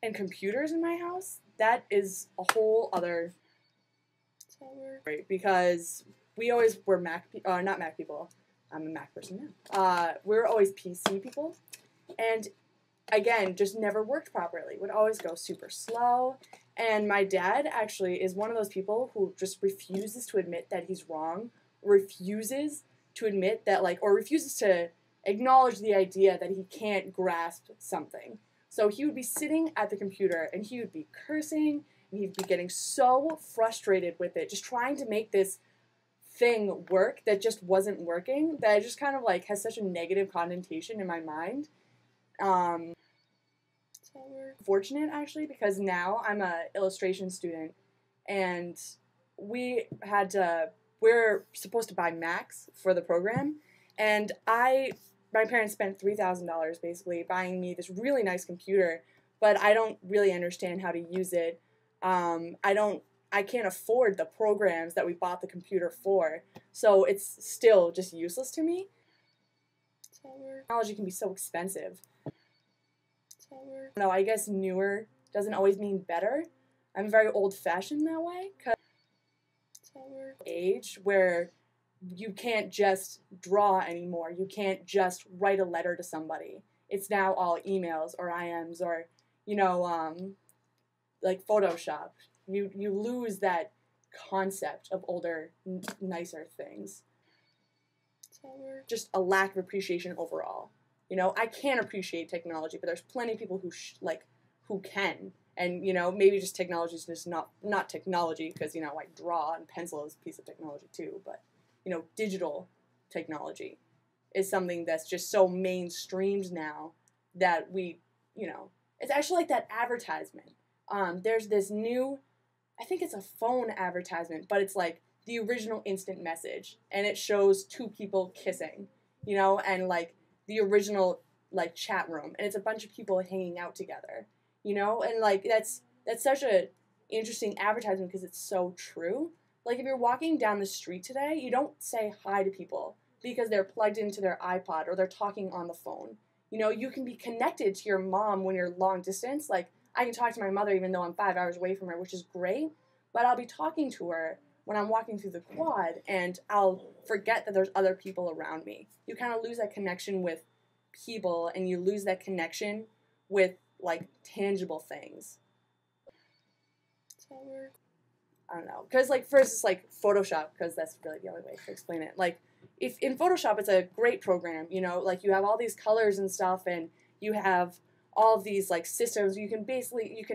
and computers in my house, that is a whole other story, because we always were not Mac people. I'm a Mac person now. We're always PC people, and again, just never worked properly. Would always go super slow. And my dad actually is one of those people who just refuses to admit that he's wrong, refuses to admit that, like, or refuses to acknowledge the idea that he can't grasp something. So he would be sitting at the computer and he would be cursing and he'd be getting so frustrated with it, just trying to make this thing work that just wasn't working, that it just kind of like has such a negative connotation in my mind. Fortunate actually, because now I'm a illustration student and we're supposed to buy Macs for the program, and my parents spent $3,000 basically buying me this really nice computer, but I don't really understand how to use it. I can't afford the programs that we bought the computer for, so it's still just useless to me. Technology can be so expensive. No, I guess newer doesn't always mean better. I'm very old-fashioned that way, because age where you can't just draw anymore. You can't just write a letter to somebody. It's now all emails or IMs or, like Photoshop. You lose that concept of older, nicer things. Just a lack of appreciation overall. I can't appreciate technology, but there's plenty of people who can. And, maybe just technology is just not technology, because, I draw, and pencil is a piece of technology too, but, digital technology is something that's just so mainstreamed now that it's actually like that advertisement. There's this new, I think it's a phone advertisement, but it's like the original instant message, and it shows two people kissing, and like the original like chat room, and it's a bunch of people hanging out together, and like that's such a interesting advertisement because it's so true. Like if you're walking down the street today, you don't say hi to people because they're plugged into their iPod or they're talking on the phone. You can be connected to your mom when you're long distance. Like I can talk to my mother even though I'm 5 hours away from her, which is great, but I'll be talking to her when I'm walking through the quad, and I'll forget that there's other people around me. You kind of lose that connection with people, and you lose that connection with, like, tangible things. I don't know. Because, like, first it's, like, Photoshop, because that's really the only way to explain it. Like, if in Photoshop, it's a great program, like, you have all these colors and stuff, and you have all of these, like, systems. You can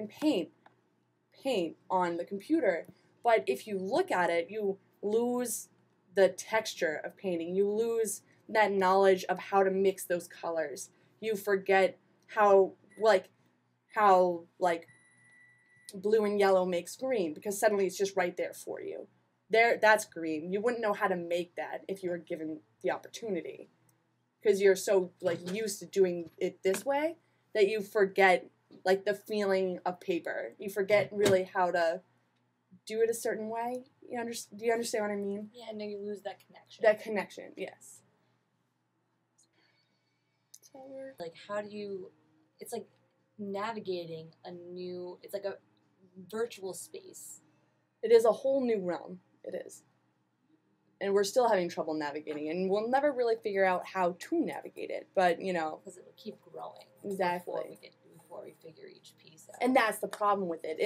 paint on the computer. But if you look at it, you lose the texture of painting. You lose that knowledge of how to mix those colors. You forget how blue and yellow makes green, because suddenly it's just right there for you. That's green. You wouldn't know how to make that if you were given the opportunity, because you're so used to doing it this way that you forget the feeling of paper. You forget really how to do it a certain way. Do you understand what I mean? Yeah, no, you lose that connection. That connection, yes. How do you... It's like navigating it's like a virtual space. It is a whole new realm. It is. And we're still having trouble navigating it, and we'll never really figure out how to navigate it, but, Because it will keep growing. Exactly. Before we figure each piece out. And that's the problem with it.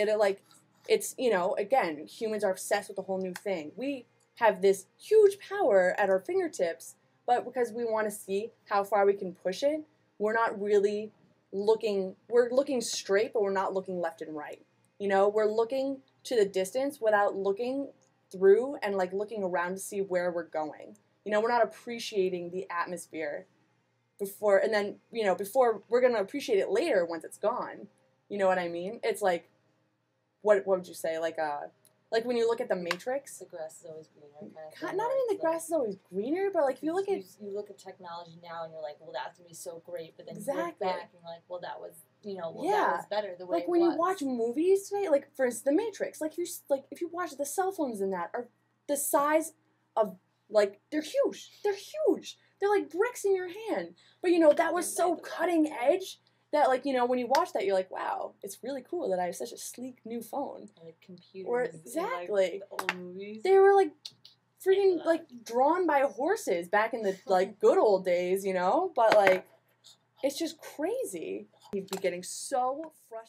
It's, again, humans are obsessed with a whole new thing. We have this huge power at our fingertips, but because we want to see how far we can push it, we're not really we're looking straight, but we're not looking left and right. We're looking to the distance without looking through and looking around to see where we're going. We're not appreciating the atmosphere before we're going to appreciate it later once it's gone. You know what I mean? It's like, what would you say? Like when you look at the Matrix. The grass is always greener. Kind of not even the grass is always greener, but if you look at... You look at technology now and you're like, well, that's going to be so great, but then exactly. You look back and you're like, well, that was, that was better the way it was. Like when you watch movies today, for instance, The Matrix, if you watch the cell phones in that are the size of, they're huge. They're huge. They're like bricks in your hand. But, that was so cutting edge that, like, you know, when you watch that, you're like, wow, it's really cool that I have such a sleek new phone. Like computers. Or, exactly. In, like, the old movies. They were, like, freaking, like, drawn by horses back in the, like, good old days, you know? But, like, it's just crazy. You'd be getting so frustrated.